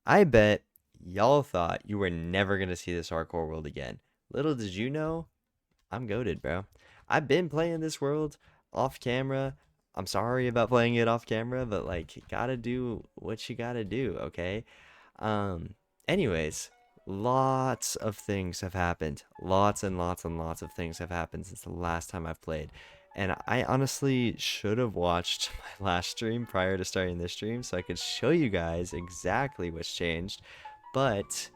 I bet y'all thought you were never gonna see this hardcore world again. Little did you know, I'm goated, bro. I've been playing this world off camera. I'm sorry about playing it off camera, but like, you gotta do what you gotta do, okay? Um, anyways, lots of things have happened. Lots and lots and lots of things have happened since the last time I've played. And I honestly should have watched my last stream prior to starting this stream so I could show you guys exactly what's changed. But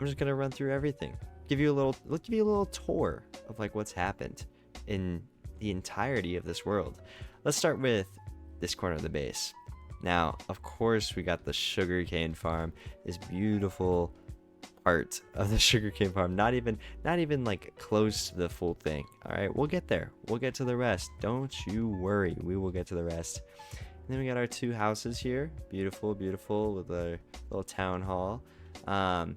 I'm just gonna run through everything. Give you a little tour of like what's happened in the entirety of this world. Let's start with this corner of the base. Now, of course, we got the sugarcane farm, this beautiful part of the sugarcane farm. Not even like close to the full thing. All right, we'll get there. We'll get to the rest. Don't you worry. We will get to the rest. And then we got our two houses here. Beautiful, beautiful with a little town hall. Um,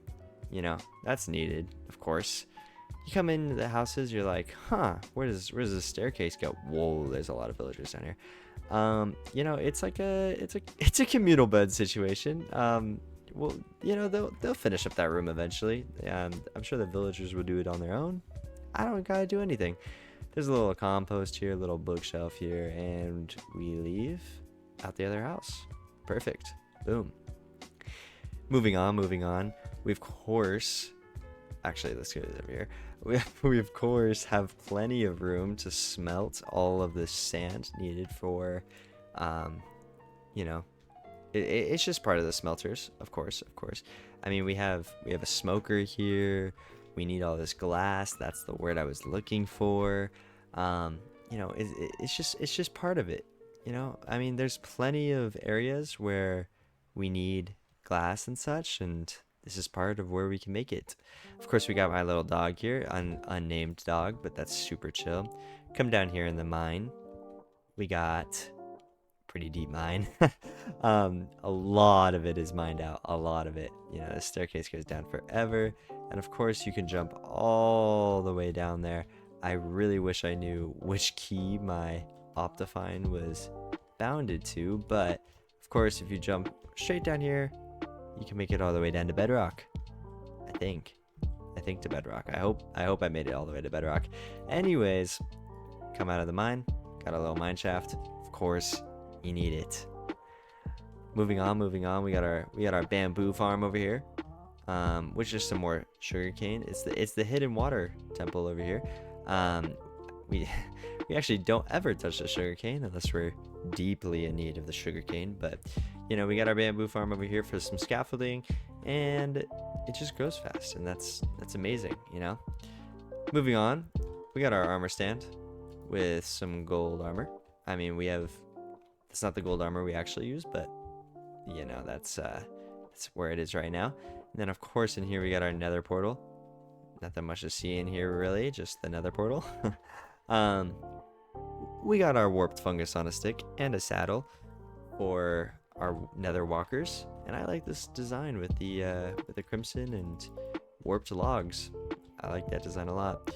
that's needed, of course. You come into the houses, you're like, huh, where does the staircase go? Whoa, there's a lot of villagers down here. It's like it's a communal bed situation. Well, they'll finish up that room eventually. I'm sure the villagers will do it on their own. I don't gotta do anything. There's a little compost here, a little bookshelf here, and we leave out the other house. Perfect. Boom. Moving on, moving on. We of course, actually, let's go over here. We of course have plenty of room to smelt all of the sand needed for, um, you know, it's just part of the smelters, of course, of course. I mean, we have a smoker here. We need all this glass. That's the word I was looking for. It's just part of it. I mean, there's plenty of areas where we need glass and such, and this is part of where we can make it. Of course, we got my little dog here, unnamed dog, but that's super chill. Come down here in the mine. We got pretty deep mine. A lot of it is mined out. A lot of it. The staircase goes down forever, and of course, you can jump all the way down there. I really wish I knew which key my Optifine was bounded to, but of course, if you jump straight down here, you can make it all the way down to bedrock. I think. I think to bedrock. I hope I made it all the way to bedrock. Anyways, come out of the mine. Got a little mine shaft. Of course, you need it. Moving on, moving on. We got our bamboo farm over here. Which is some more sugarcane. It's the hidden water temple over here. We we actually don't ever touch the sugarcane unless we're deeply in need of the sugarcane. But we got our bamboo farm over here for some scaffolding, and it just grows fast, and that's amazing. Moving on, we got our armor stand with some gold armor. I mean, it's not the gold armor we actually use, but that's where it is right now. And then of course in here we got our nether portal. Nothing much to see in here really, just the nether portal. um, we got our warped fungus on a stick and a saddle for our nether walkers, and I like this design with the crimson and warped logs. I like that design a lot.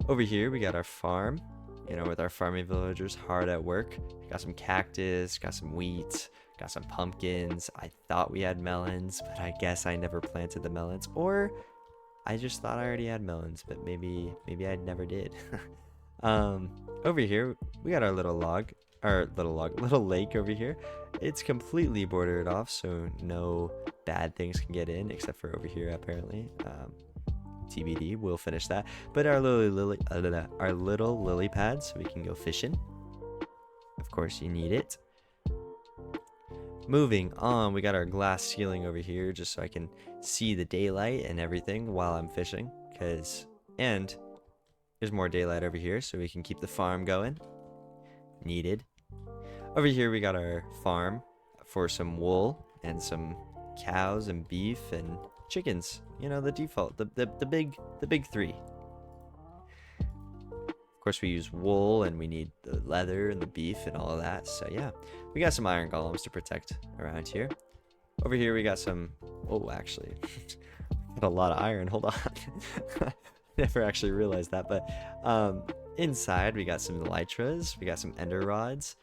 Over here we got our farm, with our farming villagers hard at work. Got some cactus, got some wheat, got some pumpkins. I thought we had melons, but I guess I never planted the melons, or I just thought I already had melons, but maybe I never did. Over here we got our little lake over here. It's completely bordered off, so no bad things can get in, except for over here apparently. TBD, we'll finish that. But our little lily pad, so we can go fishing. Of course, you need it. Moving on, we got our glass ceiling over here, just so I can see the daylight and everything while I'm fishing. And there's more daylight over here, so we can keep the farm going. Needed. Over here, we got our farm for some wool and some cows and beef and chickens. The default, the big three. Of course, we use wool, and we need the leather and the beef and all of that. So yeah, we got some iron golems to protect around here. Over here, we got some. Oh, actually, got a lot of iron. Hold on. Never actually realized that, but inside we got some elytras, we got some ender rods,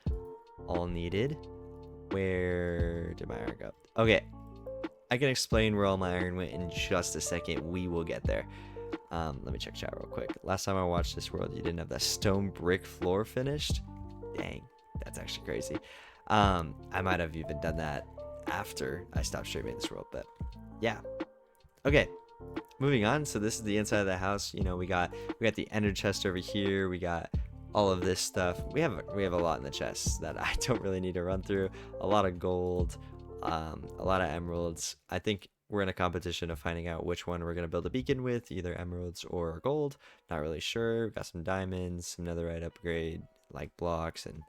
all needed. Where did my iron go? Okay, I can explain where all my iron went in just a second. We will get there. Let me check chat real quick. Last time I watched this world, you didn't have that stone brick floor finished. Dang, that's actually crazy. I might have even done that after I stopped streaming this world, but yeah. Okay, moving on. So this is the inside of the house. You know, we got the ender chest over here. We got all of this stuff. We have a lot in the chests that I don't really need to run through. A lot of gold, a lot of emeralds. I think we're in a competition of finding out which one we're gonna build a beacon with, either emeralds or gold. Not really sure. We've got some diamonds, some netherite upgrade, like blocks and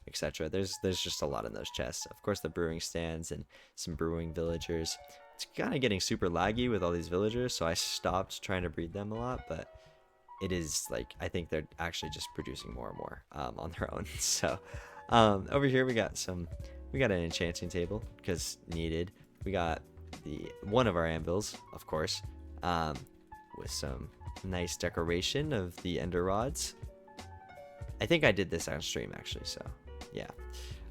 etc. There's just a lot in those chests. Of course, the brewing stands and some brewing villagers. It's kind of getting super laggy with all these villagers, so I stopped trying to breed them a lot, but it is like, I think they're actually just producing more and more on their own. So over here we got an enchanting table because needed. We got one of our anvils, of course, with some nice decoration of the ender rods. I think I did this on stream actually, so yeah.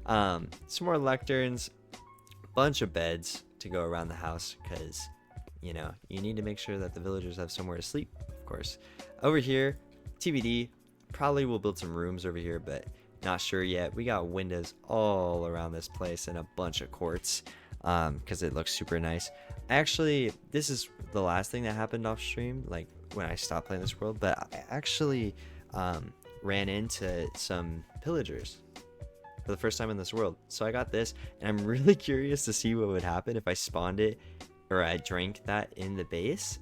Some more lecterns, bunch of beds to go around the house because, you know, you need to make sure that the villagers have somewhere to sleep, of course. Over here, TBD, probably will build some rooms over here, but not sure yet. We got windows all around this place and a bunch of quartz because it looks super nice. Actually, this is the last thing that happened off stream, like when I stopped playing this world, but I actually ran into some pillagers for the first time in this world. So I got this, and I'm really curious to see what would happen if I spawned it or I drank that in the base.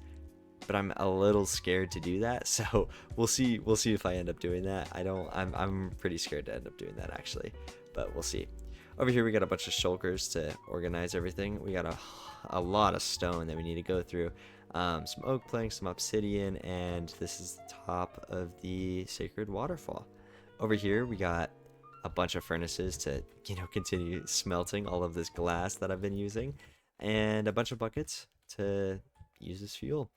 But I'm a little scared to do that, so we'll see if I end up doing that. I'm pretty scared to end up doing that actually, but we'll see. Over here we got a bunch of shulkers to organize everything. We got a lot of stone that we need to go through. Some oak planks, some obsidian, and this is the top of the sacred waterfall. Over here we got a bunch of furnaces to, you know, continue smelting all of this glass that I've been using, and a bunch of buckets to use as fuel.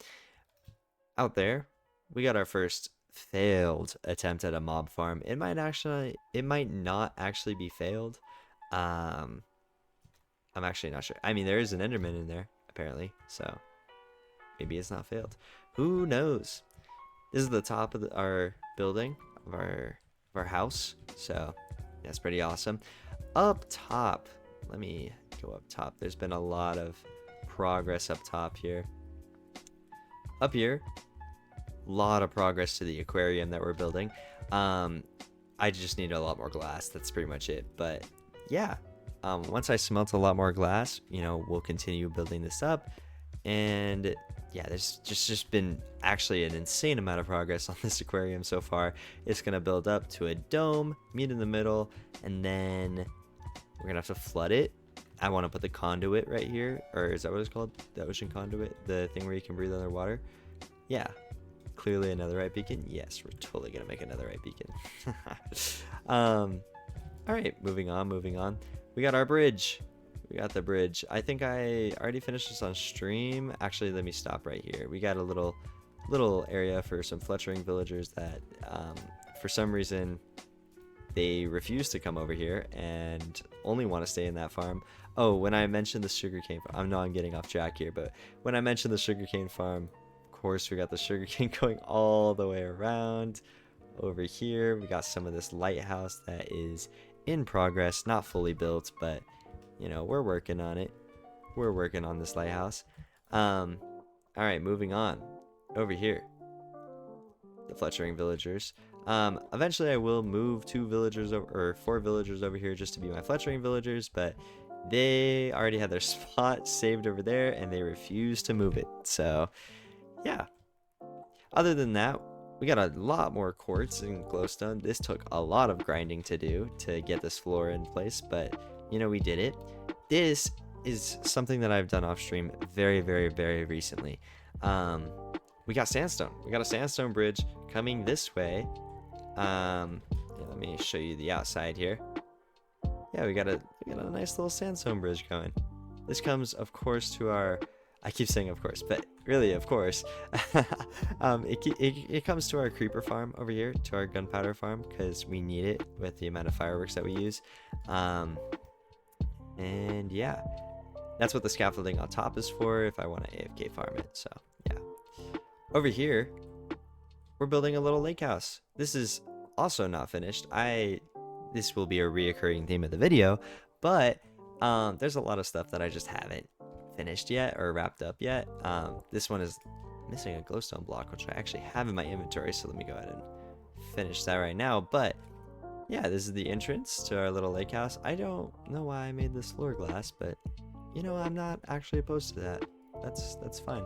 Out there we got our first failed attempt at a mob farm. It might not actually be failed. I'm actually not sure. I mean, there is an enderman in there apparently, so maybe it's not failed. Who knows? This is the top of our building of our house, so that's pretty awesome. Up top, let me go up top. There's been a lot of progress up top here. Up here, a lot of progress to the aquarium that we're building. I just need a lot more glass. That's pretty much it. But yeah, once I smelt a lot more glass, you know, we'll continue building this up. And yeah, there's just been actually an insane amount of progress on this aquarium so far. It's gonna build up to a dome, meet in the middle, and then we're gonna have to flood it. I want to put the conduit right here, or is that what it's called? The ocean conduit, the thing where you can breathe underwater. Yeah, clearly a netherite beacon. Yes, we're totally gonna make a netherite beacon. All right, moving on. We got our bridge. We got the bridge. I think I already finished this on stream. Actually, let me stop right here. We got a little area for some fletchering villagers that for some reason they refuse to come over here and only want to stay in that farm. Oh, when I mentioned the sugarcane farm, I know I'm getting off track here, but when I mentioned the sugarcane farm, of course we got the sugarcane going all the way around. Over here we got some of this lighthouse that is in progress, not fully built, but you know, we're working on it. We're working on this lighthouse. All right, moving on. Over here, the fletchering villagers. Eventually I will move 4 villagers over here just to be my fletchering villagers, but they already had their spot saved over there and they refuse to move it. So yeah, other than that, we got a lot more quartz and glowstone. This took a lot of grinding to do to get this floor in place, but you know, we did it. This is something that I've done off stream very recently. We got sandstone. We got a sandstone bridge coming this way. Yeah, let me show you the outside here. Yeah, we got a nice little sandstone bridge going. This comes, of course, to our, I keep saying of course, but really, of course, it comes to our creeper farm over here, to our gunpowder farm, because we need it with the amount of fireworks that we use. And yeah, That's what the scaffolding on top is for if I want to AFK farm it. So yeah. Over here, we're building a little lake house. This is also not finished. This will be a reoccurring theme of the video, but there's a lot of stuff that I just haven't finished yet or wrapped up yet. This one is missing a glowstone block, which I actually have in my inventory, so let me go ahead and finish that right now. But yeah, this is the entrance to our little lake house. I don't know why I made this floor glass, but you know, I'm not actually opposed to that. That's fine.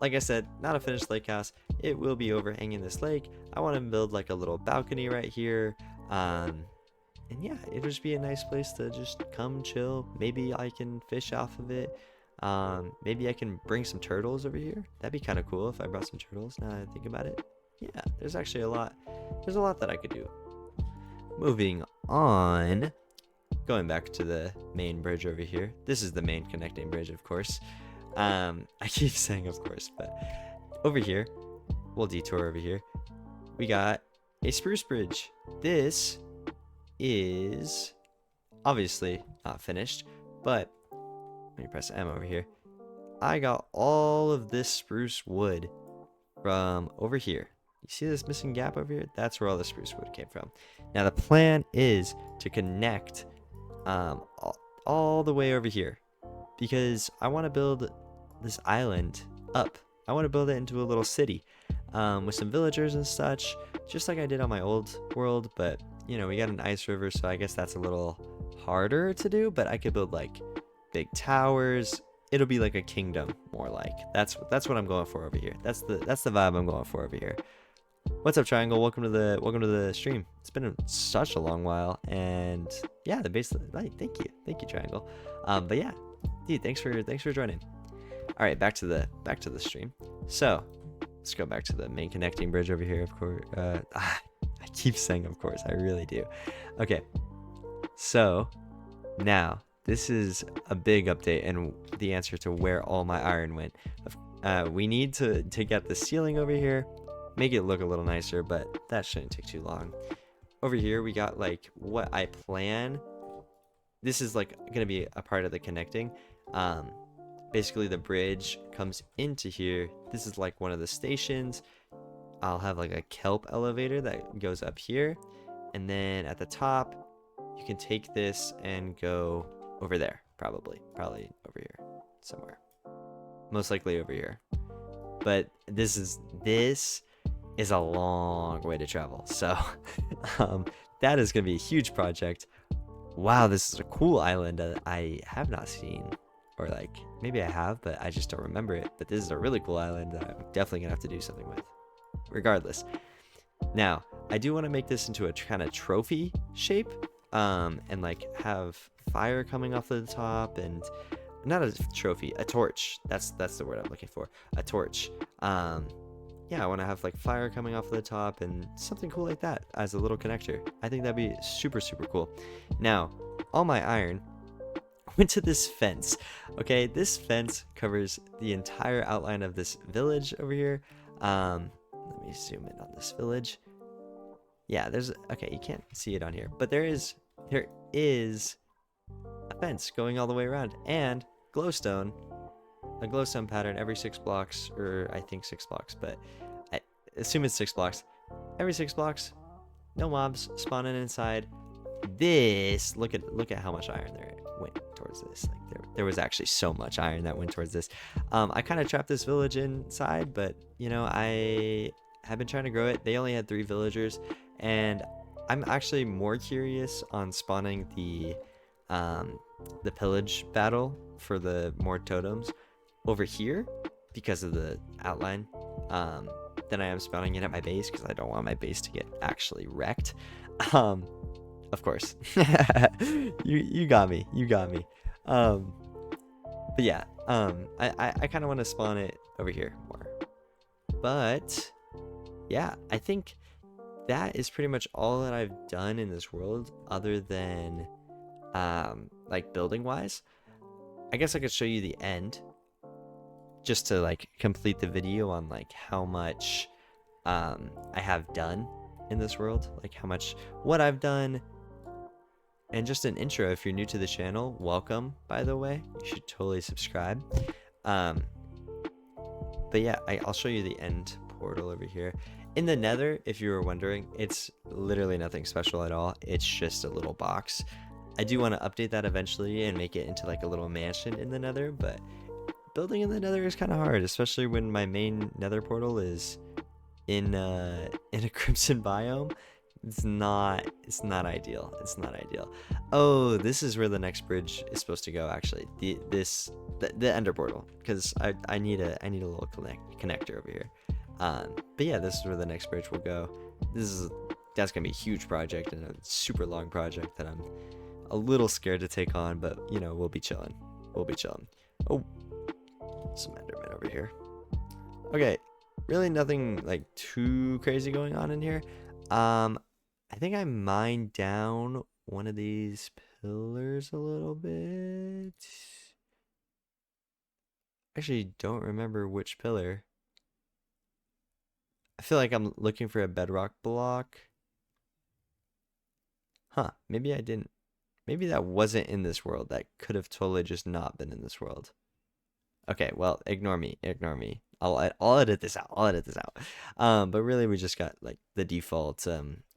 Like I said, not a finished lake house. It will be overhanging this lake. I want to build like a little balcony right here. And yeah, it'll just be a nice place to just come chill. Maybe I can fish off of it. Maybe I can bring some turtles over here. That'd be kind of cool if I brought some turtles, now that I think about it. Yeah, there's actually a lot that I could do. Moving on, going back to the main bridge over here. This is the main connecting bridge, of course. I keep saying of course, but over here, we'll detour over here. We got a spruce bridge. This is obviously not finished, but let me press M over here. I got all of this spruce wood from over here. You see this missing gap over here? That's where all the spruce wood came from. Now the plan is to connect all the way over here, because I want to build this island up. I want to build it into a little city with some villagers and such, just like I did on my old world. But you know, we got an ice river, so I guess that's a little harder to do, but I could build like big towers. It'll be like a kingdom, more like. That's what I'm going for over here. That's the vibe I'm going for over here. What's up, Triangle? Welcome to the stream. It's been such a long while, and yeah, the base. Thank you, Triangle. But yeah, dude, thanks for joining. All right, back to the stream. So let's go back to the main connecting bridge over here. Of course, I keep saying of course, I really do. Okay, so now this is a big update and the answer to where all my iron went. We need to get the ceiling over here, make it look a little nicer, but that shouldn't take too long. Over here we got like what I plan. This is like gonna be a part of the connecting. Basically the bridge comes into here. This is like one of the stations. I'll have like a kelp elevator that goes up here, and then at the top you can take this and go over there. Probably over here somewhere, most likely over here. But this is a long way to travel, so that is gonna be a huge project. Wow, this is a cool island that I have not seen, or like maybe I have, but I just don't remember it. But this is a really cool island that I'm definitely gonna have to do something with. Regardless, now I do want to make this into a kind of trophy shape, and like have fire coming off of the top, and not a trophy, a torch. That's the word I'm looking for. A torch. Yeah, I want to have like fire coming off of the top and something cool like that as a little connector. I think that'd be super cool. Now, all my iron went to this fence. Okay, this fence covers the entire outline of this village over here. Let me zoom in on this village. Yeah, okay, you can't see it on here, but there is a fence going all the way around, and a glowstone pattern every 6 blocks, or I think 6 blocks, but I assume it's 6 blocks. Every 6 blocks, no mobs spawning inside. This, look at how much iron there went towards this. Like there was actually so much iron that went towards this. I kind of trapped this village inside, but you know, I have been trying to grow it. They only had 3 villagers, and I'm actually more curious on spawning the pillage battle for the more totems over here because of the outline, than I am spawning it at my base, because I don't want my base to get actually wrecked. Of course. you got me. But yeah, I kind of want to spawn it over here more. But yeah, I think that is pretty much all that I've done in this world, other than like building wise. I guess I could show you the end, just to like complete the video on like how much I have done in this world, like what I've done And just an intro, if you're new to the channel, welcome, by the way. You should totally subscribe. Um, but yeah, I'll show you the end portal over here. In the Nether, if you were wondering, it's literally nothing special at all. It's just a little box. I do want to update that eventually and make it into like a little mansion in the Nether, but building in the Nether is kind of hard, especially when my main Nether portal is in a crimson biome. It's not ideal. It's not ideal. Oh, this is where the next bridge is supposed to go, actually. The ender portal, because I need a little connector over here. But yeah, this is where the next bridge will go. That's gonna be a huge project and a super long project that I'm a little scared to take on, but you know, we'll be chilling. We'll be chilling. Oh, some enderman over here. Okay, really nothing like too crazy going on in here. I think I mined down one of these pillars a little bit. Actually, don't remember which pillar. I feel like I'm looking for a bedrock block. Huh, maybe I didn't. Maybe that wasn't in this world. That could have totally just not been in this world. Okay, well, ignore me. Ignore me. I'll edit this out. I'll edit this out. But really, we just got like the default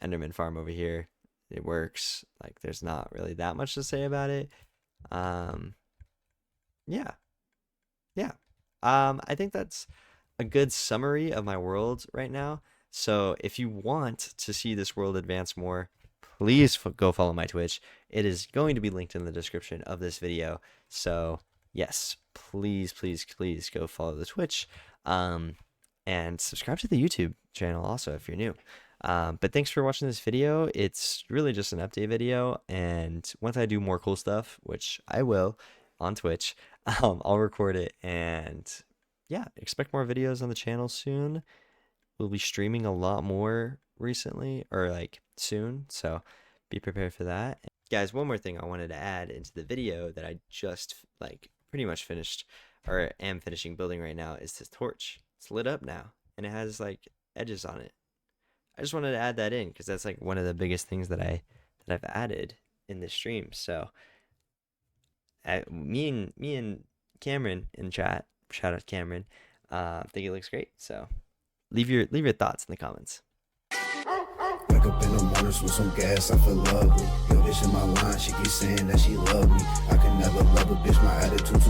Enderman farm over here. It works. Like, there's not really that much to say about it. Yeah, yeah. I think that's a good summary of my world right now. So if you want to see this world advance more, please go follow my Twitch. It is going to be linked in the description of this video. So yes, please, please, please go follow the Twitch. And subscribe to the YouTube channel also if you're new. But thanks for watching this video. It's really just an update video, and once I do more cool stuff, which I will on Twitch, I'll record it, and yeah, expect more videos on the channel soon. We'll be streaming a lot more recently, or like soon, so be prepared for that. Guys, one more thing I wanted to add into the video that I just like pretty much finished, or am finishing building right now, is this torch. It's lit up now, and it has like edges on it. I just wanted to add that in because that's like one of the biggest things that I've added in this stream. So me and Cameron in chat, shout out Cameron, think it looks great. So leave your thoughts in the comments. Wake up in the mornings with some gas, I feel lovely. Yo, this in my line, she keep saying that she love me. I can never love a bitch, my attitude